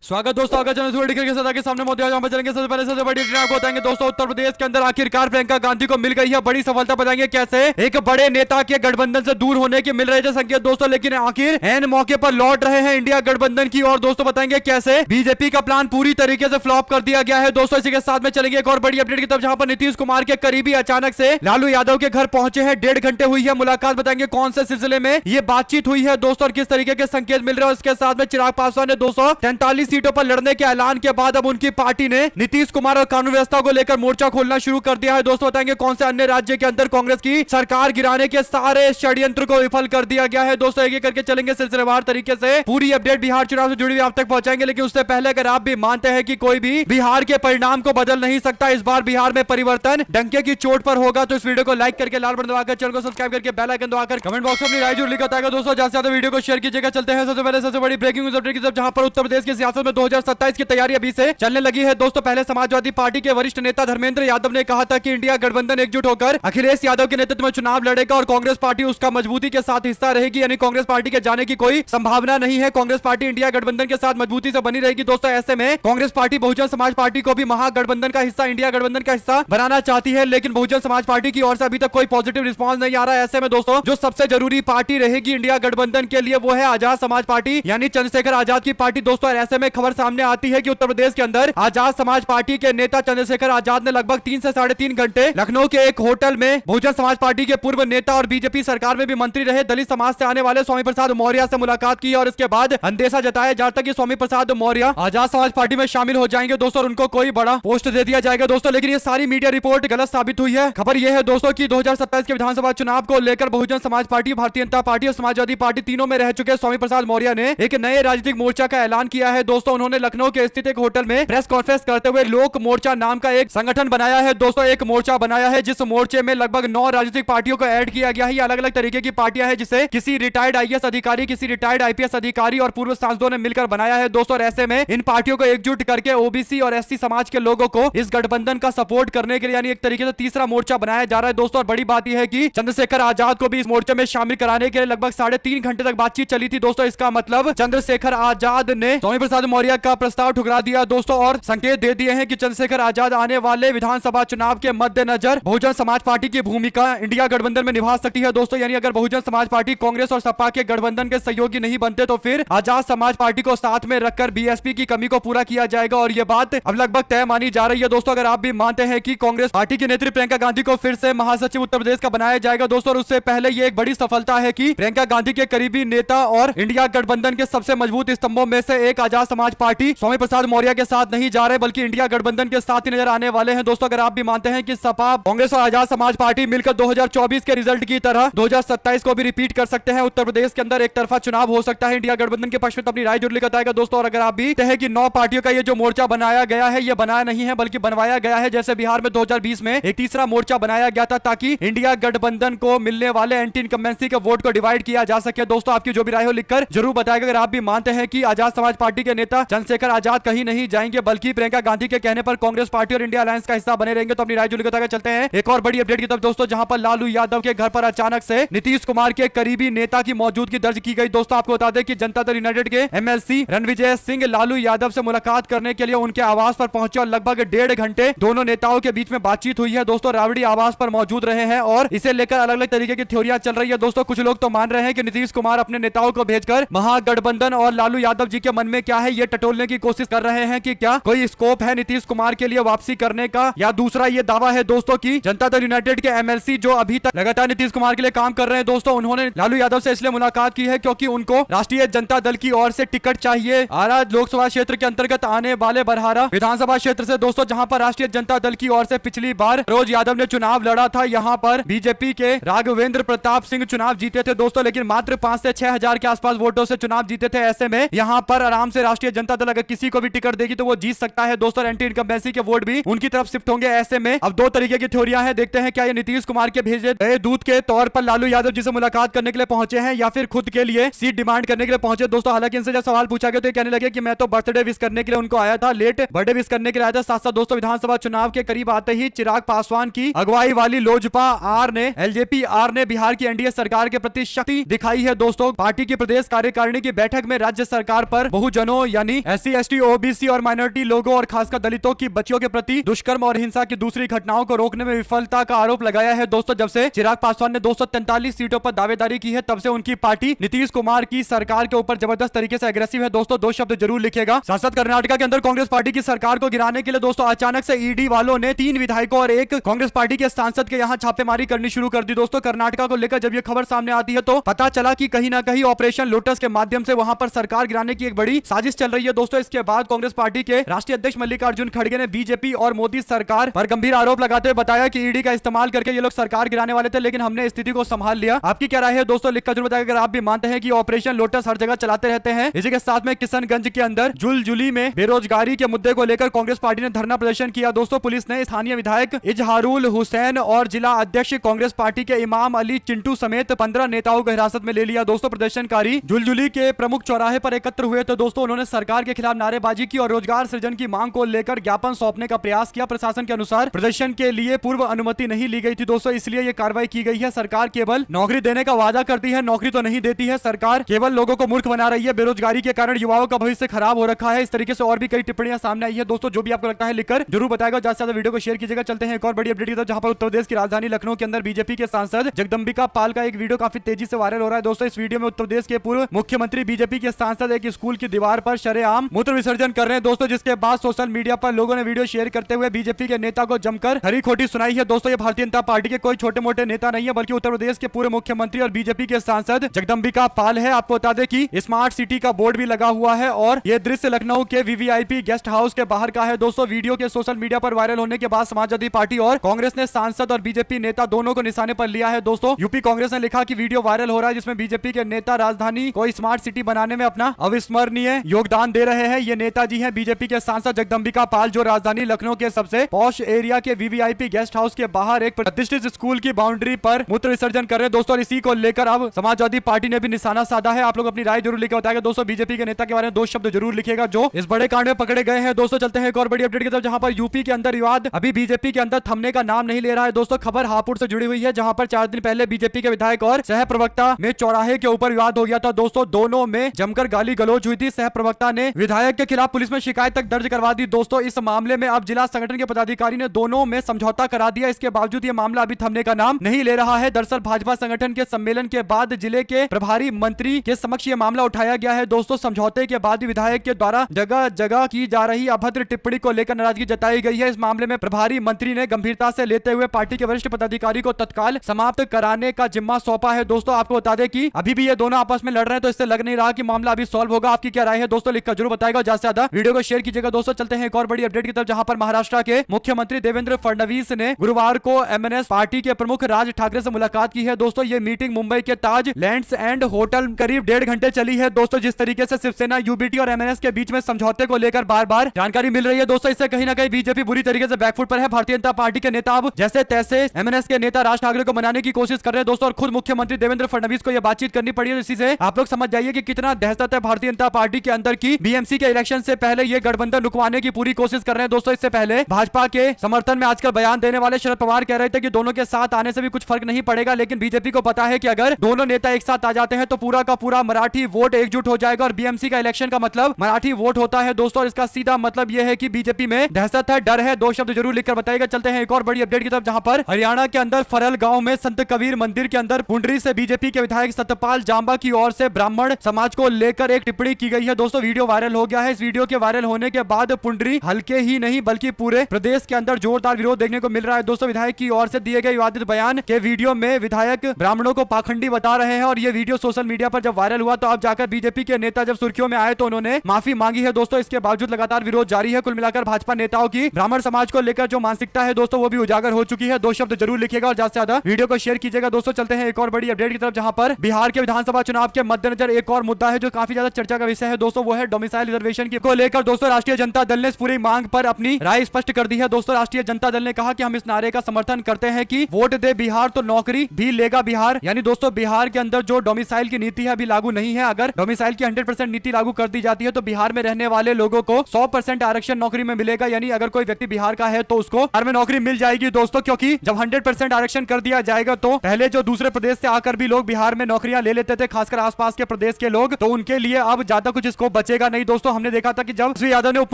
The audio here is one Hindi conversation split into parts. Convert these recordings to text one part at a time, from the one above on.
स्वागत दोस्तों, आगे के साथ आगे सामने मोदी आज चलेंगे। सबसे पहले सबसे बड़ी आपको बताएंगे दोस्तों, उत्तर प्रदेश के अंदर आखिरकार प्रियंका गांधी को मिल गई है बड़ी सफलता। बताएंगे कैसे एक बड़े नेता के गठबंधन से दूर होने के मिल रहे थे संकेत दोस्तों, लेकिन आखिर एन मौके पर लौट रहे हैं इंडिया गठबंधन की। और दोस्तों बताएंगे कैसे बीजेपी का प्लान पूरी तरीके से फ्लॉप कर दिया गया है दोस्तों। इसी के साथ में चलेंगे एक और बड़ी अपडेट की तरफ, जहां पर नीतीश कुमार के करीबी अचानक से लालू यादव के घर पहुंचे हैं। 1.5 घंटे हुई है मुलाकात। बताएंगे कौन से सिलसिले में ये बातचीत हुई है दोस्तों और किस तरीके के संकेत मिल रहे हैं। उसके साथ में चिराग पासवान ने 243 सीटों पर लड़ने के ऐलान के बाद अब उनकी पार्टी ने नीतीश कुमार और कानून व्यवस्था को लेकर मोर्चा खोलना शुरू कर दिया है दोस्तों। बताएंगे कौन से अन्य राज्य के अंदर कांग्रेस की सरकार गिराने के सारे षड्यंत्र को विफल कर दिया गया है दोस्तों। एक एक करके चलेंगे सिलसिलेवार तरीके से, पूरी अपडेट बिहार चुनाव से जुड़ी हुई आप तक पहुंचाएंगे। लेकिन उससे पहले अगर आप भी मानते हैं कि कोई भी बिहार के परिणाम को बदल नहीं सकता, इस बार बिहार में परिवर्तन डंके की चोट पर होगा, तो इस वीडियो को लाइक करके लाल बटन दबाकर, चैनल को सब्सक्राइब करके बेल आइकन दबाकर कमेंट बॉक्स में अपनी राय जरूर लिखा था दोस्तों। ज्यादा से ज्यादा वीडियो को शेयर कीजिएगा। चलते हैं सबसे पहले सबसे बड़ी ब्रेकिंग न्यूज अपडेट की तरफ, जहां पर उत्तर प्रदेश की सियासत में 2027 की तैयारी अभी से चलने लगी है दोस्तों। पहले समाजवादी पार्टी के वरिष्ठ नेता धर्मेंद्र यादव ने कहा था कि इंडिया गठबंधन एकजुट होकर अखिलेश यादव के नेतृत्व में चुनाव लड़ेगा और कांग्रेस पार्टी उसका मजबूती के साथ हिस्सा रहेगी, यानी कांग्रेस पार्टी के जाने की कोई संभावना नहीं है। कांग्रेस पार्टी इंडिया गठबंधन के साथ मजबूती से बनी रहेगी दोस्तों। ऐसे में कांग्रेस पार्टी बहुजन समाज पार्टी को भी महागठबंधन का हिस्सा, इंडिया गठबंधन का हिस्सा बनाना चाहती है, लेकिन बहुजन समाज पार्टी की ओर से अभी तक कोई पॉजिटिव रिस्पॉन्स नहीं आ रहा है। ऐसे में दोस्तों जो सबसे जरूरी पार्टी रहेगी इंडिया गठबंधन के लिए वो है आजाद समाज पार्टी, यानी चंद्रशेखर आजाद की पार्टी दोस्तों। ऐसे में खबर सामने आती है कि उत्तर प्रदेश के अंदर आजाद समाज पार्टी के नेता चंद्रशेखर आजाद ने लगभग 3 से 3.5 घंटे लखनऊ के एक होटल में बहुजन समाज पार्टी के पूर्व नेता और बीजेपी सरकार में भी मंत्री रहे दलित समाज से आने वाले स्वामी प्रसाद मौर्य से मुलाकात की और इसके बाद अंदेशा जताया जाता कि स्वामी प्रसाद मौर्य आजाद समाज पार्टी में शामिल हो जाएंगे दोस्तों और उनको कोई बड़ा पोस्ट दे दिया जाएगा दोस्तों। लेकिन ये सारी मीडिया रिपोर्ट गलत साबित हुई है। खबर यह है दोस्तों की 2027 के विधानसभा चुनाव को लेकर बहुजन समाज पार्टी, भारतीय जनता पार्टी और समाजवादी पार्टी तीनों में रह चुके स्वामी प्रसाद मौर्य ने एक नए राजनीतिक मोर्चा का ऐलान किया है दोस्तों। उन्होंने लखनऊ के स्थित एक होटल में प्रेस कॉन्फ्रेंस करते हुए लोक मोर्चा नाम का एक संगठन बनाया है दोस्तों। एक मोर्चा बनाया है जिस मोर्चे में लगभग 9 राजनीतिक पार्टियों को ऐड किया गया है। ये अलग अलग तरीके की पार्टियां हैं जिसे किसी रिटायर्ड आईएएस अधिकारी, किसी रिटायर्ड आईपीएस अधिकारी और पूर्व सांसदों ने मिलकर बनाया है दोस्तों। और ऐसे में इन पार्टियों को एकजुट करके ओबीसी और एससी समाज के लोगों को इस गठबंधन का सपोर्ट करने के लिए यानी एक तरीके से तीसरा मोर्चा बनाया जा रहा है दोस्तों। और बड़ी बात यह है कि चंद्रशेखर आजाद को भी इस मोर्चे में शामिल कराने के लिए लगभग 3.5 घंटे तक बातचीत चली थी दोस्तों। इसका मतलब चंद्रशेखर आजाद ने स्वामी प्रसाद मौर्य का प्रस्ताव ठुकरा दिया दोस्तों और संकेत दे दिए हैं कि चंद्रशेखर आजाद आने वाले विधानसभा चुनाव के मद्देनजर बहुजन समाज पार्टी की भूमिका इंडिया गठबंधन में निभा सकती है दोस्तों। यानी अगर बहुजन समाज पार्टी कांग्रेस और सपा के गठबंधन के सहयोगी नहीं बनते तो फिर आजाद समाज पार्टी को साथ में रखकर बीएसपी की कमी को पूरा किया जाएगा और यह बात अब लगभग तय मानी जा रही है दोस्तों। अगर आप भी मानते हैं कि कांग्रेस पार्टी की नेत्री प्रियंका गांधी को फिर से महासचिव उत्तर प्रदेश का बनाया जाएगा दोस्तों, और उससे पहले यह एक बड़ी सफलता है कि प्रियंका गांधी के करीबी नेता और इंडिया गठबंधन के सबसे मजबूत स्तंभों में से एक आजाद समाज पार्टी स्वामी प्रसाद मौर्य के साथ नहीं जा रहे बल्कि इंडिया गठबंधन के साथ ही नजर आने वाले हैं दोस्तों। अगर आप भी मानते हैं कि सपा, कांग्रेस और आजाद समाज पार्टी मिलकर 2024 के रिजल्ट की तरह 2027 को भी रिपीट कर सकते हैं, उत्तर प्रदेश के अंदर एक तरफा चुनाव हो सकता है इंडिया गठबंधन के पक्ष में, तो अपनी राय जरूर बताएगा दोस्तों। और अगर आप भी कहें कि 9 पार्टियों का ये जो मोर्चा बनाया गया है ये बनाया नहीं है बल्कि बनवाया गया है, जैसे बिहार में 2020 में एक तीसरा मोर्चा बनाया गया था ताकि इंडिया गठबंधन को मिलने वाले एंटी इनकम्बेंसी के वोट को डिवाइड किया जा सके दोस्तों। आपकी जो भी राय हो लिखकर जरूर बताएगा। अगर आप भी मानते हैं कि आजाद समाज पार्टी के नेता चंद्रशेखर आजाद कहीं नहीं जाएंगे बल्कि प्रियंका गांधी के कहने पर कांग्रेस पार्टी और इंडिया अलायंस का हिस्सा बने रहेंगे, तो अपनी राय जरूर बताएगा। चलते हैं एक और बड़ी अपडेट की तरफ दोस्तों, जहां पर लालू यादव के घर पर अचानक से नीतीश कुमार के करीबी नेता की मौजूदगी दर्ज की गई दोस्तों। आपको बता दें कि जनता दल यूनाइटेड के एमएलसी रणविजय सिंह लालू यादव से मुलाकात करने के लिए उनके आवास पर पहुंचे और लगभग 1.5 घंटे दोनों नेताओं के बीच में बातचीत हुई है दोस्तों। राबड़ी आवास पर मौजूद रहे हैं और इसे लेकर अलग अलग तरीके की थ्योरियां चल रही है दोस्तों। कुछ लोग तो मान रहे हैं कि नीतीश कुमार अपने नेताओं को भेजकर महागठबंधन और लालू यादव जी के मन में क्या है ये टटोलने की कोशिश कर रहे हैं कि क्या कोई स्कोप है नीतीश कुमार के लिए वापसी करने का, या दूसरा ये दावा है दोस्तों की जनता दल यूनाइटेड के एमएलसी जो अभी तक लगातार नीतीश कुमार के लिए काम कर रहे हैं दोस्तों, उन्होंने लालू यादव से इसलिए मुलाकात की है क्योंकि उनको राष्ट्रीय जनता दल की ओर से टिकट चाहिए आरा लोकसभा क्षेत्र के अंतर्गत आने वाले बरहारा विधानसभा क्षेत्र से दोस्तों, जहां पर राष्ट्रीय जनता दल की ओर से पिछली बार रोज यादव ने चुनाव लड़ा था। यहां पर बीजेपी के राघवेंद्र प्रताप सिंह चुनाव जीते थे दोस्तों, लेकिन मात्र 5 से 6 हजार के आसपास वोटों से चुनाव जीते थे। ऐसे में यहां पर आराम से राष्ट्रीय जनता दल अगर किसी को भी टिकट देगी तो वो जीत सकता है दोस्तों। एंटी इनकम्बेंसी के वोट भी उनकी तरफ शिफ्ट होंगे। ऐसे में अब 2 तरीके की थ्योरियां हैं, देखते हैं क्या ये नीतीश कुमार के भेजे गए दूत के तौर पर लालू यादव जी से मुलाकात करने के लिए पहुंचे हैं या फिर खुद के लिए सीट डिमांड करने के लिए पहुंचे दोस्तों। हालांकि इनसे जब सवाल पूछा गया तो ये कहने लगे कि मैं तो बर्थडे विश करने के लिए उनको आया था, लेट बर्थडे विश करने के लिए आया था। साथ साथ दोस्तों विधानसभा चुनाव के करीब आते ही चिराग पासवान की अगुवाई वाली लोजपा आर ने, एलजेपी आर ने बिहार की एनडीए सरकार के प्रति शक्ति दिखाई है दोस्तों। पार्टी की प्रदेश कार्यकारिणी की बैठक में राज्य सरकार पर बहुजनों यानी SC ST OBC और माइनॉरिटी लोगों और खासकर दलितों की बच्चियों के प्रति दुष्कर्म और हिंसा की दूसरी घटनाओं को रोकने में विफलता का आरोप लगाया है। दोस्तों जब से चिराग पासवान ने 243 सीटों पर दावेदारी की है तब से उनकी पार्टी नीतीश कुमार की सरकार के ऊपर जबरदस्त तरीके से एग्रेसिव है। दोस्तों दो शब्द जरूर लिखेगा। सांसद कर्नाटका के अंदर कांग्रेस पार्टी की सरकार को गिराने के लिए दोस्तों अचानक से ईडी वालों ने 3 विधायकों और एक कांग्रेस पार्टी के सांसद के यहां छापेमारी करनी शुरू कर दी। दोस्तों कर्नाटका को लेकर जब यह खबर सामने आती है तो पता चला कि कहीं ना कहीं ऑपरेशन लोटस के माध्यम से वहां पर सरकार गिराने की एक बड़ी साजिश चल रही है। दोस्तों इसके बाद कांग्रेस पार्टी के राष्ट्रीय अध्यक्ष मल्लिकार्जुन खड़गे ने बीजेपी और मोदी सरकार पर गंभीर आरोप लगाते हुए बताया कि ईडी का इस्तेमाल करके ये लोग सरकार गिराने वाले थे, लेकिन हमने स्थिति को संभाल लिया। आपकी क्या राय है दोस्तों, लिखकर जरूर बताइए अगर आप भी मानते हैं कि ऑपरेशन लोटस हर जगह चलाते रहते हैं। इसी के साथ में किशनगंज के अंदर जुलजुली में बेरोजगारी के मुद्दे को लेकर कांग्रेस पार्टी ने धरना प्रदर्शन किया। दोस्तों पुलिस ने स्थानीय विधायक इजहारुल हुसैन और जिला अध्यक्ष कांग्रेस पार्टी के इमाम अली चिंटू समेत 15 नेताओं को हिरासत में ले लिया। दोस्तों प्रदर्शनकारी जुलजुली के प्रमुख चौराहे पर एकत्र हुए तो दोस्तों उन्होंने सरकार के खिलाफ नारेबाजी की और रोजगार सृजन की मांग को लेकर ज्ञापन सौंपने का प्रयास किया। प्रशासन के अनुसार प्रदर्शन के लिए पूर्व अनुमति नहीं ली गई थी दोस्तों, इसलिए यह कार्रवाई की गई है। सरकार केवल नौकरी देने का वादा करती है, नौकरी तो नहीं देती है। सरकार केवल लोगों को मूर्ख बना रही है। बेरोजगारी के कारण युवाओं का भविष्य खराब हो रखा है। इस तरीके से और भी कई टिप्पणियां सामने आई है। दोस्तों जो भी आपको लगता है लिखकर जरूर बताएगा। ज्यादा से ज्यादा वीडियो को शेयर कीजिएगा। चलते हैं एक और बड़ी अपडेट की तरफ, जहां पर उत्तर प्रदेश की राजधानी लखनऊ के अंदर बीजेपी के सांसद जगदंबिका पाल का एक वीडियो काफी तेजी से वायरल हो रहा है। दोस्तों इस वीडियो में उत्तर प्रदेश के पूर्व मुख्यमंत्री बीजेपी के सांसद एक स्कूल की दीवार पर शरेआम मूत्र विसर्जन कर रहे हैं दोस्तों, जिसके बाद सोशल मीडिया पर लोगों ने वीडियो शेयर करते हुए बीजेपी के नेता को जमकर हरी खोटी सुनाई है। दोस्तों ये भारतीय जनता पार्टी के कोई छोटे मोटे नेता नहीं है, बल्कि उत्तर प्रदेश के पूर्व मुख्यमंत्री और बीजेपी के सांसद जगदंबिका पाल है। आपको बता दें कि स्मार्ट सिटी का बोर्ड भी लगा हुआ है और यह दृश्य लखनऊ के वीवीआईपी गेस्ट हाउस के बाहर का है। दोस्तों वीडियो के सोशल मीडिया पर वायरल होने के बाद समाजवादी पार्टी और कांग्रेस ने सांसद और बीजेपी नेता दोनों को निशाने पर लिया है। दोस्तों यूपी कांग्रेस ने लिखा कि वीडियो वायरल हो रहा है जिसमें बीजेपी के नेता राजधानी को स्मार्ट सिटी बनाने में अपना अविस्मरणीय योगदान दे रहे हैं। ये नेताजी हैं बीजेपी के सांसद जगदंबिका पाल, जो राजधानी लखनऊ के सबसे पॉश एरिया के वीवीआईपी गेस्ट हाउस के बाहर एक प्रतिष्ठित स्कूल की बाउंड्री पर मूत्र विसर्जन कर रहे हैं। दोस्तों इसी को लेकर अब समाजवादी पार्टी ने भी निशाना साधा है। आप लोग अपनी राय जरूर लिखे बताएगा। दोस्तों बीजेपी के नेता के बारे में 2 शब्द जरूर लिखेगा जो इस बड़े कांड में पकड़े गए हैं। दोस्तों चलते हैं एक और बड़ी अपडेट की तरफ, जहां पर यूपी के अंदर विवाद अभी बीजेपी के अंदर थमने का नाम नहीं ले रहा है। दोस्तों खबर हापुड़ से जुड़ी हुई है, जहां पर 4 दिन पहले बीजेपी के विधायक और सह प्रवक्ता में चौराहे के ऊपर विवाद हो गया था। दोस्तों दोनों में जमकर गाली गलौज हुई थी। सह प्रवक्ता ने विधायक के खिलाफ पुलिस में शिकायत तक दर्ज करवा दी। दोस्तों इस मामले में अब जिला संगठन के पदाधिकारी ने दोनों में समझौता करा दिया। इसके बावजूद यह मामला अभी थमने का नाम नहीं ले रहा है। दरअसल भाजपा संगठन के सम्मेलन के बाद जिले के प्रभारी मंत्री के समक्ष यह मामला उठाया गया है। दोस्तों समझौते के बाद विधायक के द्वारा जगह जगह की जा रही अभद्र टिप्पणी को लेकर नाराजगी जताई गई है। इस मामले में प्रभारी मंत्री ने गंभीरता से लेते हुए पार्टी के वरिष्ठ पदाधिकारी को तत्काल समाप्त कराने का जिम्मा सौंपा है। दोस्तों आपको बता दें कि अभी भी ये दोनों आपस में लड़ रहे हैं, तो इससे लग नहीं रहा कि मामला अभी सॉल्व होगा। आपकी क्या राय है दोस्तों, लिखकर जरूर बताएगा। ज्यादा से ज्यादा वीडियो को शेयर कीजिएगा। दोस्तों चलते हैं एक और बड़ी अपडेट की तरफ, जहां पर महाराष्ट्र के मुख्यमंत्री देवेंद्र फडणवीस ने गुरुवार को एमएनएस पार्टी के प्रमुख राज ठाकरे से मुलाकात की है। दोस्तों ये मीटिंग मुंबई के ताज लैंड्स एंड होटल करीब 1.5 घंटे चली है। दोस्तों जिस तरीके से शिवसेना यूबीटी और एमएनएस के बीच में समझौते को लेकर बार बार जानकारी मिल रही है दोस्तों, इससे कहीं ना कहीं बीजेपी बुरी तरीके से बैकफुट पर है। भारतीय जनता पार्टी के नेता अब जैसे तैसे एमएनएस के नेता राज ठाकरे को मनाने की कोशिश कर रहे हैं दोस्तों, और खुद मुख्यमंत्री देवेंद्र फडणवीस को यह बातचीत करनी पड़ी है। इसी से आप लोग समझ जाइए कि कितना दहशत है भारतीय जनता पार्टी के अंदर की। बीएमसी के इलेक्शन से पहले ये गठबंधन रुकवाने की पूरी कोशिश कर रहे हैं दोस्तों। इससे पहले भाजपा के समर्थन में आजकल बयान देने वाले शरद पवार कह रहे थे कि दोनों के साथ आने से भी कुछ फर्क नहीं पड़ेगा, लेकिन बीजेपी को पता है कि अगर दोनों नेता एक साथ आ जाते हैं तो पूरा का पूरा मराठी वोट एकजुट हो जाएगा, और बीएमसी का इलेक्शन का मतलब मराठी वोट होता है दोस्तों। और इसका सीधा मतलब यह है कि बीजेपी में दहशत है, डर है। 2 शब्द जरूर लिखकर बताइएगा। चलते हैं एक और बड़ी अपडेट की तरफ, जहां पर हरियाणा के अंदर फरल गांव में संत कबीर मंदिर के अंदर पुंडरी से बीजेपी के विधायक सत्यपाल जांबा की ओर से ब्राह्मण समाज को लेकर एक टिप्पणी की गई है। दोस्तों वीडियो वायरल हो गया है। इस वीडियो के वायरल होने के बाद पुंडरी हल्के ही नहीं बल्कि पूरे प्रदेश के अंदर जोरदार विरोध देखने को मिल रहा है दोस्तों। विधायक की ओर से दिए गए विवादित बयान के वीडियो में विधायक ब्राह्मणों को पाखंडी बता रहे हैं, और ये वीडियो सोशल मीडिया पर जब वायरल हुआ तो अब जाकर बीजेपी के नेता जब सुर्खियों में आए तो उन्होंने माफी मांगी है दोस्तों। इसके बावजूद लगातार विरोध जारी है। कुल मिलाकर भाजपा नेताओं की ब्राह्मण समाज को लेकर जो मानसिकता है दोस्तों वो भी उजागर हो चुकी है। 2 शब्द जरूर लिखिएगा और ज्यादा से ज्यादा वीडियो को शेयर कीजिएगा। दोस्तों चलते हैं एक और बड़ी अपडेट की तरफ, जहां पर बिहार के विधानसभा चुनाव के मद्देनजर एक और मुद्दा है जो काफी ज्यादा चर्चा का विषय है दोस्तों, वो है डोमिसाइल रिजर्वेशन को लेकर। दोस्तों राष्ट्रीय जनता दल ने इस पूरी मांग पर अपनी राय स्पष्ट कर दी है। दोस्तों राष्ट्रीय जनता दल ने कहा कि हम इस नारे का समर्थन करते हैं कि वोट दे बिहार तो नौकरी भी लेगा बिहार। यानी दोस्तों बिहार के अंदर जो डोमिसाइल की नीति है अभी लागू नहीं है। अगर डोमिसाइल की 100% नीति लागू कर दी जाती है तो बिहार में रहने वाले लोगों को 100% आरक्षण नौकरी में मिलेगा। यानी अगर कोई व्यक्ति बिहार का है तो उसको बिहार में नौकरी मिल जाएगी दोस्तों, क्योंकि जब 100% आरक्षण कर दिया जाएगा तो पहले जो दूसरे प्रदेश से आकर भी लोग बिहार में नौकरियां ले लेते थे, खासकर आसपास के प्रदेश के लोग, तो उनके लिए अब ज्यादा कुछ स्कोप बचेगा नहीं दोस्तों। हमने देखा था कि जब तेजस्वी यादव ने उप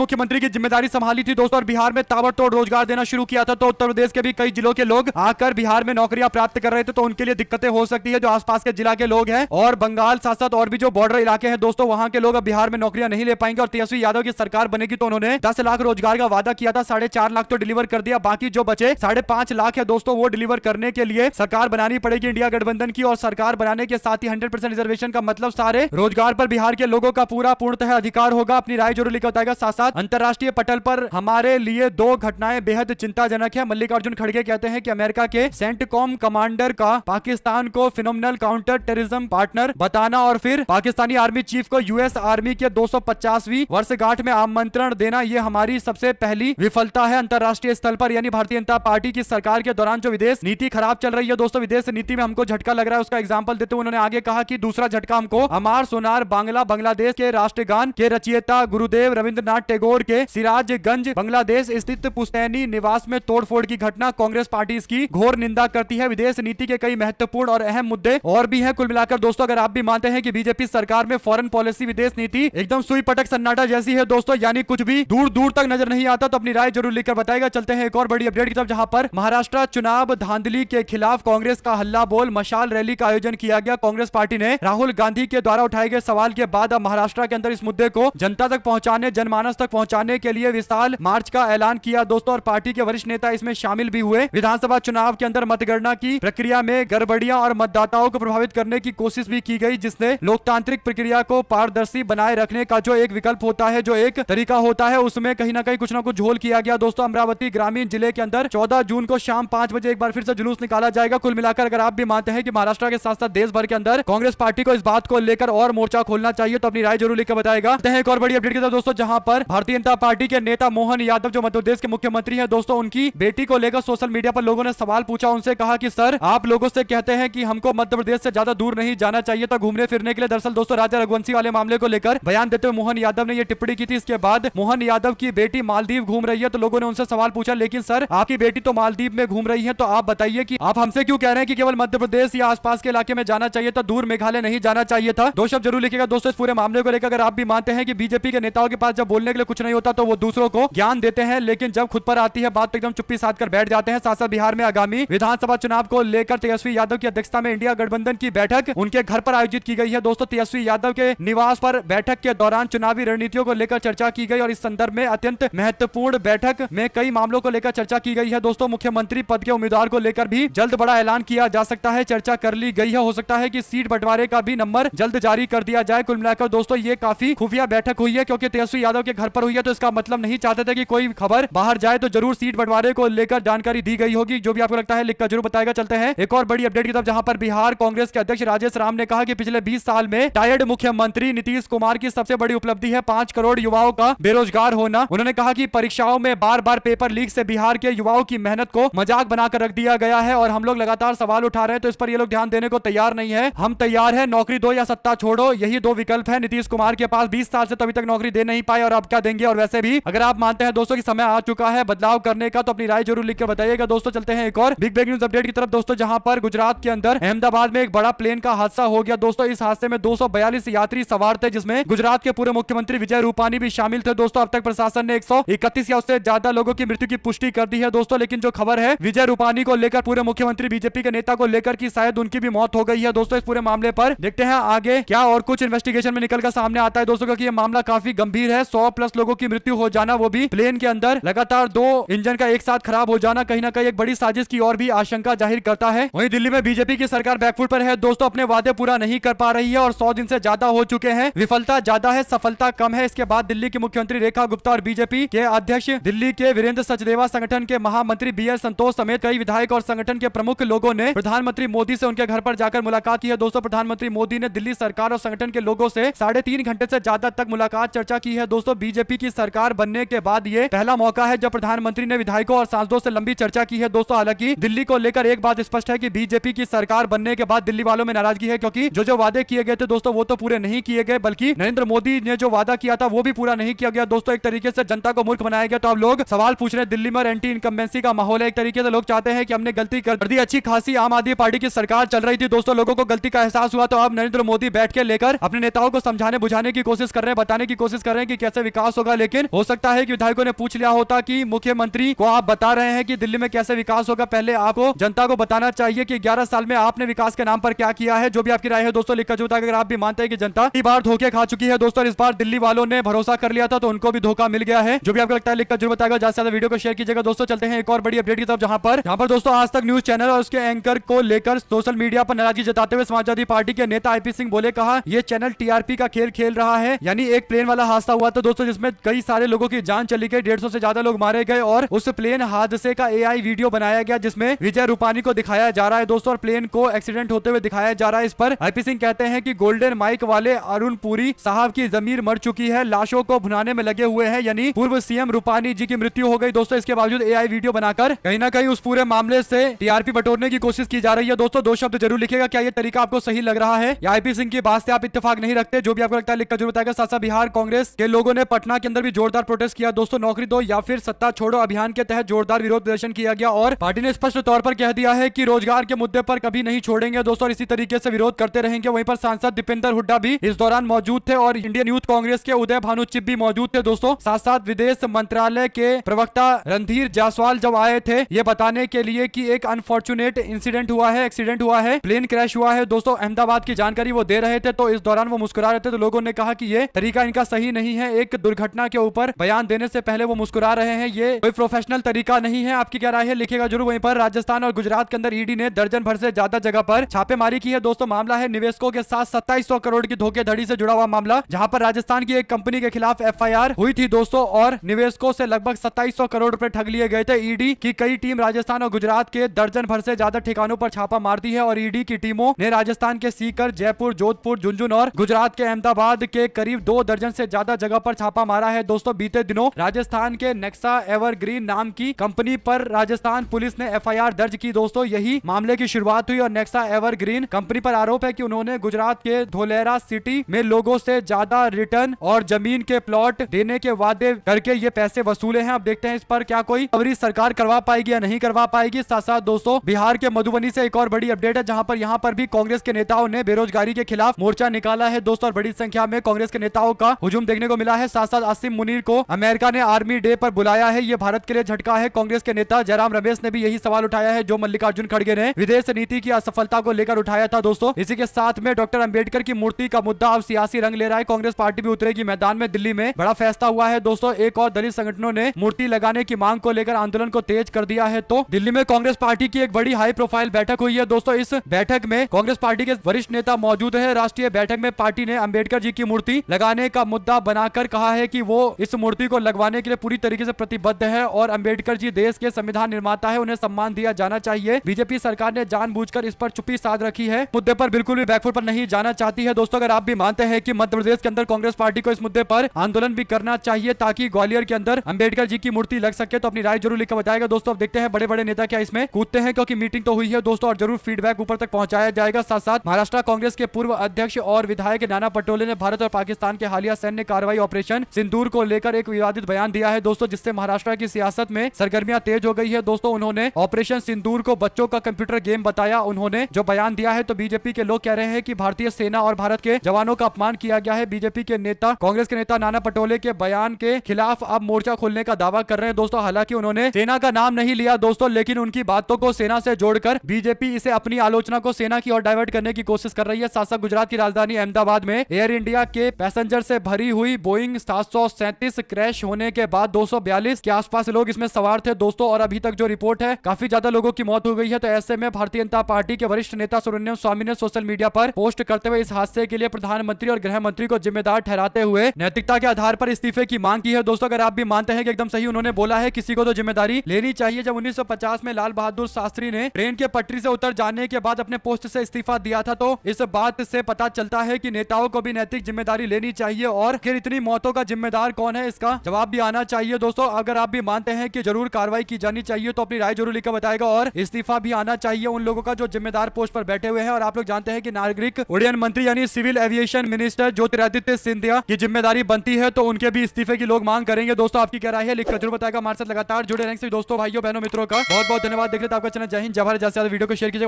मुख्यमंत्री की जिम्मेदारी संभाली थी दोस्तों और बिहार में ताबड़तोड़ रोजगार देना शुरू किया था, तो उत्तर प्रदेश के भी कई जिलों के लोग आकर बिहार में नौकरियां प्राप्त कर रहे थे, तो उनके लिए दिक्कतें हो सकती है जो आसपास के जिला के लोग हैं और बंगाल साथ साथ और भी जो बॉर्डर इलाके हैं दोस्तों, वहां के लोग अब बिहार में नौकरियां नहीं ले पाएंगे। और तेजस्वी यादव की सरकार बनेगी तो उन्होंने 10 लाख रोजगार का वादा किया था, 4.5 लाख तो डिलीवर कर दिया, बाकी जो बचे 5.5 लाख है दोस्तों, वो डिलीवर करने के लिए सरकार बनानी पड़ेगी इंडिया गठबंधन की। और सरकार बनाने के साथ ही 100% रिजर्वेशन का मतलब सारे रोजगार पर बिहार के लोगों का पूरा पूर्णतः अधिकार होगा। अपनी राय जरूर लिखकर बताएगा। साथ साथ अंतरराष्ट्रीय पटल पर हमारे लिए 2 घटनाएं बेहद चिंताजनक है। मल्लिकार्जुन खड़गे कहते हैं कि अमेरिका के सेंटकॉम कमांडर का पाकिस्तान को फिनोमिनल काउंटर टेररिज्म पार्टनर बताना और फिर पाकिस्तानी आर्मी चीफ को यूएस आर्मी के 250वीं वर्षगांठ में आमंत्रण देना, यह हमारी सबसे पहली विफलता है अंतरराष्ट्रीय स्तर पर। यानी भारतीय जनता पार्टी की सरकार के दौरान जो विदेश नीति खराब चल रही है दोस्तों, विदेश नीति में हमको झटका लग रहा है, उसका एग्जाम्पल देते हुए उन्होंने आगे कहा कि दूसरा झटका हमको अमार सोनार बांग्लादेश के राष्ट्रगान के रचयिता गुरुदेव रविंद्रनाथ टैगोर के सिराजगंज बांग्लादेश स्थित पुश्तैनी निवास में तोड़फोड़ की घटना। कांग्रेस पार्टी इसकी घोर निंदा करती है। विदेश नीति के कई महत्वपूर्ण और अहम मुद्दे और भी हैं। कुल मिलाकर दोस्तों, अगर आप भी मानते हैं कि बीजेपी सरकार में फॉरेन पॉलिसी विदेश नीति एकदम सुई पटक सन्नाटा जैसी है दोस्तों, यानी कुछ भी दूर दूर तक नजर नहीं आता, तो अपनी राय जरूर लिखकर बताएगा। चलते हैं एक और बड़ी अपडेट की तरफ, जहां पर महाराष्ट्र चुनाव धांधली के खिलाफ कांग्रेस का हल्ला बोल मशाल रैली का आयोजन किया गया। कांग्रेस पार्टी ने राहुल गांधी के द्वारा उठाए गए सवाल के बाद अब महाराष्ट्र के अंदर इस मुद्दे को जनता तक पहुंचाने, जनमानस तक पहुंचाने के लिए विशाल मार्च का ऐलान किया दोस्तों, और पार्टी के वरिष्ठ नेता इसमें शामिल भी हुए। विधानसभा चुनाव के अंदर मतगणना की प्रक्रिया में गड़बड़ियां और मतदाताओं को प्रभावित करने की कोशिश भी की गई, जिसने लोकतांत्रिक प्रक्रिया को पारदर्शी बनाए रखने का जो एक विकल्प होता है, जो एक तरीका होता है, उसमें कहीं ना कहीं कुछ ना कुछ झोल किया गया दोस्तों। अमरावती ग्रामीण जिले के अंदर 14 जून को शाम 5 बजे एक बार फिर से जुलूस निकाला जाएगा। कुल मिलाकर अगर आप भी मानते हैं कि महाराष्ट्र के साथ साथ देश भर के अंदर कांग्रेस पार्टी को इस बात को लेकर और मोर्चा खोलना चाहिए, तो अपनी राय जरूर लिखकर बताएगा। एक और बड़ी अपडेट की तरफ दोस्तों, जहां पर भारतीय जनता पार्टी के नेता मोहन यादव जो मध्य प्रदेश के मुख्यमंत्री हैं दोस्तों, उनकी बेटी को लेकर सोशल मीडिया पर लोगों ने सवाल पूछा। उनसे कहा कि सर, आप लोगों से कहते हैं कि हमको मध्य प्रदेश से ज्यादा दूर नहीं जाना चाहिए था घूमने फिरने के लिए। दरअसल दोस्तों, राजा रघुवंशी वाले मामले को लेकर बयान देते हुए मोहन यादव ने यह टिप्पणी की थी। इसके बाद मोहन यादव की बेटी मालदीव घूम रही है, तो लोगों ने उनसे सवाल पूछा, लेकिन सर आपकी बेटी तो मालदीव में घूम रही है, तो आप बताइए कि आप हमसे क्यों कह रहे हैं कि केवल मध्य प्रदेश या आसपास के इलाके में जाना चाहिए था, दूर मेघालय नहीं जाना चाहिए था। 2 शब्द जरूर लिखिएगा दोस्तों इस पूरे मामले को लेकर। अगर आप भी मानते हैं कि बीजेपी के नेताओं के पास जब बोलने के लिए कुछ नहीं होता तो वो दूसरों को ज्ञान देते हैं, लेकिन जब खुद पर आती है बात तो एकदम चुप्पी साध कर बैठ जाते हैं। साथ साथ बिहार में आगामी विधानसभा चुनाव को लेकर तेजस्वी यादव की अध्यक्षता में इंडिया गठबंधन की बैठक उनके घर पर आयोजित की गई है दोस्तों। तेजस्वी यादव के निवास पर बैठक के दौरान चुनावी रणनीतियों को लेकर चर्चा की गई और इस संदर्भ में अत्यंत महत्वपूर्ण बैठक में कई मामलों को लेकर चर्चा की गई है दोस्तों। मुख्यमंत्री पद के उम्मीदवार को लेकर भी जल्द बड़ा ऐलान किया जा सकता है, चर्चा कर ली गई है। हो सकता है कि सीट बंटवारे का भी नंबर जल्द जारी कर दिया जाए। कुल मिलाकर दोस्तों, ये काफी खुफिया बैठक हुई है, क्योंकि तेजस्वी यादव के घर पर हुई है, तो इसका मतलब नहीं चाहते थे कि कोई खबर बाहर जाए, तो जरूर सीट बंटवारे को लेकर जानकारी दी गई होगी। जो भी आपको लगता है लिखकर जरूर बताएगा। चलते हैं एक और बड़ी अपडेट की तरफ, जहां पर बिहार कांग्रेस के अध्यक्ष राजेश राम ने कहा कि पिछले 20 साल में टायर्ड मुख्यमंत्री नीतीश कुमार की सबसे बड़ी उपलब्धि है 5 करोड़ युवाओं का बेरोजगार होना। उन्होंने कहा कि परीक्षाओं में बार बार पेपर लीक से बिहार के युवाओं की मेहनत को मजाक बनाकर रख दिया गया है और हम लोग लगातार सवाल उठा रहे हैं, तो इस पर ये लोग ध्यान देने को तैयार नहीं है। हम तैयार है, नौकरी दो या सत्ता छोड़ो, यही 2 विकल्प है नीतीश कुमार के पास। 20 साल से तो अभी तक नौकरी दे नहीं पाए और अब क्या देंगे। और वैसे भी अगर आप मानते हैं दोस्तों कि समय आ चुका है बदलाव करने का, तो अपनी राय जरूर लिखकर बताइएगा दोस्तों। चलते हैं एक और बिग न्यूज अपडेट की तरफ दोस्तों, जहां पर गुजरात के अंदर अहमदाबाद में एक बड़ा प्लेन का हादसा हो गया दोस्तों। इस हादसे में 242 यात्री सवार थे, जिसमें गुजरात के पूर्व मुख्यमंत्री विजय रूपानी भी शामिल थे दोस्तों। अब तक प्रशासन ने 131 या उससे ज्यादा लोगों की मृत्यु की पुष्टि कर दी है दोस्तों, लेकिन जो खबर है विजय रूपानी को लेकर, पूरे मुख्यमंत्री बीजेपी के नेता को लेकर कि शायद उनकी भी मौत हो गई है दोस्तों। इस पूरे मामले पर देखते हैं आगे क्या और कुछ इन्वेस्टिगेशन में निकल कर सामने आता है दोस्तों, क्योंकि ये मामला काफी गंभीर है। 100+ लोगों की मृत्यु हो जाना, वो भी प्लेन के अंदर लगातार 2 इंजन का एक साथ खराब हो जाना, कहीं ना कहीं एक बड़ी साजिश की और भी आशंका जाहिर करता है। वहीं दिल्ली में बीजेपी की सरकार बैकफुट पर है दोस्तों, अपने वादे पूरा नहीं कर पा रही है और 100 दिन से ज्यादा हो चुके हैं। विफलता ज्यादा है, सफलता कम है। इसके बाद दिल्ली की मुख्यमंत्री रेखा गुप्ता और बीजेपी के अध्यक्ष दिल्ली के वीरेंद्र सचदेवा, संगठन के महामंत्री BL संतोष समेत कई विधायक और संगठन के प्रमुख लोगों ने प्रधानमंत्री मोदी से उनके घर पर जाकर मुलाकात की है दोस्तों। प्रधानमंत्री मोदी ने दिल्ली सरकार और संगठन के लोगों से 3.5 घंटे से ज्यादा तक मुलाकात चर्चा की है दोस्तों। बीजेपी की सरकार बनने के बाद ये पहला मौका है जब प्रधानमंत्री ने विधायकों और सांसदों से लंबी चर्चा की है दोस्तों। हालांकि दिल्ली को लेकर एक बात स्पष्ट है कि बीजेपी की सरकार बनने के बाद दिल्ली वालों में नाराजगी है, क्योंकि जो वादे किए गए थे दोस्तों वो तो पूरे नहीं किए गए, बल्कि नरेंद्र मोदी ने जो वादा किया था वो भी पूरा नहीं किया गया दोस्तों। एक तरीके से जनता को मूर्ख बनाया गया। तो अब लोग सवाल पूछ रहे हैं, दिल्ली में एंटी इनकम्बेंसी का माहौल है। एक तरीके से लोग चाहते हैं कि हमने गलती कर दी। अच्छी खासी आम आदमी पार्टी की सरकार चल रही थी दोस्तों, लोगों को गलती का एहसास हुआ, तो अब नरेंद्र मोदी बैठ के लेकर अपने नेताओं को समझाने बुझाने की कोशिश कर रहे हैं, बताने की कोशिश कर रहे हैं कि कैसे विकास होगा, लेकिन हो सकता है कि विधायकों ने पूछ लिया होता कि मुख्यमंत्री को आप बता रहे हैं कि दिल्ली में कैसे विकास होगा, पहले आपको जनता को बताना चाहिए कि 11 साल में आपने विकास के नाम पर क्या किया है। जो भी आपकी राय है दोस्तों लिखकर जरूर बताइएगा। अगर आप भी मानते हैं कि जनता कई बार धोखे खा चुकी है दोस्तों, इस बार दिल्ली वालों ने भरोसा कर लिया था तो उनको भी धोखा मिल गया है। जो भी आपको लगता है लिखकर जरूर बताएगा। ज्यादा से ज्यादा वीडियो को शेयर कीजिएगा दोस्तों। चलते हैं एक और बड़ी अपडेट की तरफ, जहां पर दोस्तों आज तक न्यूज चैनल और उसके एंकर को लेकर सोशल मीडिया पर नाराजगी जताते हुए समाजवादी पार्टी के नेता आईपी सिंह बोले, कहा यह चैनल टीआरपी का खेल खेल रहा है। यानी एक प्लेन वाला हादसा हुआ था दोस्तों जिसमें कई सारे लोगों की जान चली गई, 150 से ज्यादा लोग मारे गए और उस प्लेन हादसे का एआई वीडियो बनाया गया जिसमें विजय रूपानी को दिखाया जा रहा है दोस्तों और प्लेन को एक्सीडेंट होते हुए दिखाया जा रहा है। इस पर आईपी सिंह कहते हैं कि गोल्डन माइक वाले अरुण पुरी साहब की जमीर मर चुकी है, लाशों को भुनाने में लगे हुए हैं। यानी पूर्व सीएम रूपानी जी की मृत्यु हो गई दोस्तों, इसके बावजूद एआई वीडियो बनाकर कहीं ना कहीं उस पूरे मामले से टीआरपी बटोरने की कोशिश की जा रही है दोस्तों। 2 शब्द जरूर लिखिएगा, क्या ये तरीका आपको सही लग रहा है या आईपी सिंह की बात से आप इत्तेफाक नहीं रखते? जो भी आपको लगता है लिखकर जरूर बताएगा। साथ साथ बिहार कांग्रेस के लोगों ने पटना के अंदर भी जोरदार प्रोटेस्ट किया दोस्तों। नौकरी दो या फिर सत्ता छोड़ो अभियान के तहत जोरदार विरोध प्रदर्शन किया गया और पार्टी ने स्पष्ट तौर पर कह दिया है कि रोजगार के मुद्दे पर कभी नहीं छोड़ेंगे दोस्तों और इसी तरीके से विरोध करते रहेंगे। वहीं पर सांसद दीपेंद्र हुड्डा भी इस दौरान मौजूद थे और इंडियन यूथ कांग्रेस के उदय भानु चिप भी मौजूद थे दोस्तों। साथ साथ विदेश मंत्रालय के प्रवक्ता रणधीर जायसवाल जब आए थे ये बताने के लिए कि एक अनफॉर्चुनेट इंसिडेंट हुआ है, एक्सीडेंट हुआ है, प्लेन क्रैश हुआ है दोस्तों, अहमदाबाद की जानकारी वो दे रहे थे। तो इस दौरान वो मुस्कुरा रहे थे तो लोगों ने कहा कि ये तरीका इनका सही नहीं है, एक दुर्घटना के ऊपर बयान देने से पहले वो मुस्कुरा रहे हैं, ये कोई प्रोफेशनल तरीका नहीं है। आपकी क्या राय है लिखेगा जरूर। वहीं पर राजस्थान और गुजरात के अंदर ईडी ने दर्जन भर से ज्यादा जगह पर छापेमारी की है दोस्तों। मामला है निवेशकों के साथ 2700 करोड़ की धोखेधड़ी से जुड़ा हुआ मामला, जहां पर राजस्थान की एक कंपनी के खिलाफ एफआईआर हुई थी दोस्तों और निवेशकों से लगभग 2700 करोड़ रुपए ठग लिए गए थे। ईडी की कई टीम राजस्थान और गुजरात के दर्जन भर से ज्यादा ठिकानों पर छापा मारती है और ईडी की टीमों ने राजस्थान के सीकर, जयपुर, जोधपुर, झुंझुनू और गुजरात के अहमदाबाद के करीब 2 दर्जन से ज्यादा जगह पर छापा मारा है दोस्तों। बीते दिनों राजस्थान के नेक्सा एवरग्रीन नाम की कंपनी पर राजस्थान पुलिस ने एफआईआर दर्ज की दोस्तों। यही मामले की शुरुआत हुई और नेक्सा एवरग्रीन कंपनी पर आरोप है कि उन्होंने गुजरात के धोलेरा सिटी में लोगों से ज्यादा रिटर्न और जमीन के प्लॉट देने के वादे करके ये पैसे वसूले हैं। अब देखते हैं इस पर क्या कोई कवरेज सरकार करवा पाएगी या नहीं करवा पाएगी। साथ साथ दोस्तों बिहार के मधुबनी से एक और बड़ी अपडेट है, जहां पर यहां पर भी कांग्रेस के नेताओं ने बेरोजगारी के खिलाफ मोर्चा निकाला है दोस्तों और बड़ी संख्या में कांग्रेस के नेताओं का हुजूम देखने को मिला है। साथ साथ आसिम मुनीर को अमेरिका ने आर्मी डे पर बुलाया है, ये भारत के लिए झटका है। कांग्रेस के नेता जयराम रमेश ने भी यही सवाल उठाया है जो मल्लिकार्जुन खड़गे ने विदेश नीति की असफलता को लेकर उठाया था दोस्तों। इसी के साथ में डॉक्टर अंबेडकर की मूर्ति का मुद्दा अब सियासी रंग ले रहा है। कांग्रेस पार्टी भी उतरेगी मैदान में। दिल्ली में बड़ा फैसला हुआ है दोस्तों, एक और दलित संगठनों ने मूर्ति लगाने की मांग को लेकर आंदोलन को तेज कर दिया है। तो दिल्ली में कांग्रेस पार्टी की एक बड़ी हाई प्रोफाइल बैठक हुई है दोस्तों। इस बैठक में कांग्रेस पार्टी के वरिष्ठ नेता मौजूद है। राष्ट्रीय बैठक में पार्टी ने अंबेडकर जी की मूर्ति लगाने का मुद्दा बनाकर कहा है कि वो इस मूर्ति को लगवाने के लिए पूरी तरीके से प्रतिबद्ध है और अंबेडकर जी देश के संविधान निर्माता है, उन्हें सम्मान दिया जाना चाहिए। बीजेपी सरकार ने जानबूझकर इस पर चुप्पी साध रखी है, मुद्दे पर बिल्कुल भी बैकफुट पर नहीं जाना चाहती है दोस्तों। अगर आप भी मानते हैं कि मध्य प्रदेश के अंदर कांग्रेस पार्टी को इस मुद्दे पर आंदोलन भी करना चाहिए ताकि ग्वालियर के अंदर अंबेडकर जी की मूर्ति लग सके, तो अपनी राय जरूर लिखकर बताएगा दोस्तों। अब देखते हैं बड़े बड़े नेता क्या इसमें कूदते हैं, क्योंकि मीटिंग तो हुई है दोस्तों और जरूर फीडबैक ऊपर तक पहुंचाया जाएगा। साथ साथ महाराष्ट्र कांग्रेस के पूर्व अध्यक्ष और विधायक नाना पटोले ने भारत और पाकिस्तान के हालिया सैन्य कार्रवाई ऑपरेशन सिंदूर को लेकर एक विवादित बयान दिया है दोस्तों, जिससे महाराष्ट्र की सियासत में सरगर्मियां तेज हो गई है दोस्तों। उन्होंने ऑपरेशन सिंदूर को बच्चों का कंप्यूटर गेम बताया। उन्होंने जो बयान दिया है तो बीजेपी के लोग कह रहे हैं कि भारतीय सेना और भारत के जवानों का अपमान किया गया है। बीजेपी के नेता कांग्रेस के नेता नाना पटोले के बयान के खिलाफ अब मोर्चा खोलने का दावा कर रहे हैं दोस्तों। हालांकि उन्होंने सेना का नाम नहीं लिया दोस्तों, लेकिन उनकी बातों को सेना से जोड़कर बीजेपी इसे अपनी आलोचना को सेना की ओर डाइवर्ट करने की कोशिश कर रही है। साथ साथ गुजरात की राजधानी अहमदाबाद में एयर इंडिया के पैसेंजर से भरी हुई बोइंग 737 क्रैश होने के बाद 242 के आसपास लोग इसमें सवार थे दोस्तों और अभी तक जो रिपोर्ट है काफी ज्यादा लोगों की मौत हो गई है। तो ऐसे में भारतीय जनता पार्टी के वरिष्ठ नेता सुब्रमण्यम स्वामी ने सोशल मीडिया पर पोस्ट करते हुए इस हादसे के लिए प्रधानमंत्री और गृह मंत्री को जिम्मेदार ठहराते हुए नैतिकता के आधार पर इस्तीफे की मांग की है दोस्तों। अगर आप भी मानते हैं कि एकदम सही उन्होंने बोला है, किसी को तो जिम्मेदारी लेनी चाहिए। जब 1950 में लाल बहादुर शास्त्री ने ट्रेन के पटरी से उतर जाने के बाद अपने पोस्ट से इस्तीफा दिया था, तो इस बात से पता चलता है कि नेताओं को भी नैतिक जिम्मेदारी लेनी चाहिए और फिर इतनी मौतों का जिम्मेदार कौन है, इसका जवाब भी आना चाहिए दोस्तों। अगर आप भी मानते हैं कि जरूर कार्रवाई की जानी चाहिए तो अपनी राय जरूर लिखकर बताएगा और इस्तीफा भी आना चाहिए उन लोगों का जो जिम्मेदार पोस्ट पर बैठे हुए हैं। और आप लोग जानते हैं कि नागरिक उड्डयन मंत्री यानी civil aviation minister Jyotiraditya Scindia की जिम्मेदारी बनती है, तो उनके भी इस्तीफे की लोग मांग करेंगे दोस्तों। आपकी क्या राय है लिखकर जरूर बताएगा। हमारे साथ लगातार जुड़े रहेंगे दोस्तों, भाइयों बहनों मित्रों का बहुत बहुत धन्यवाद। देख रहे थे आपका चैनल जय हिंद जय भारत। ज्यादा वीडियो को शेयर कीजिए।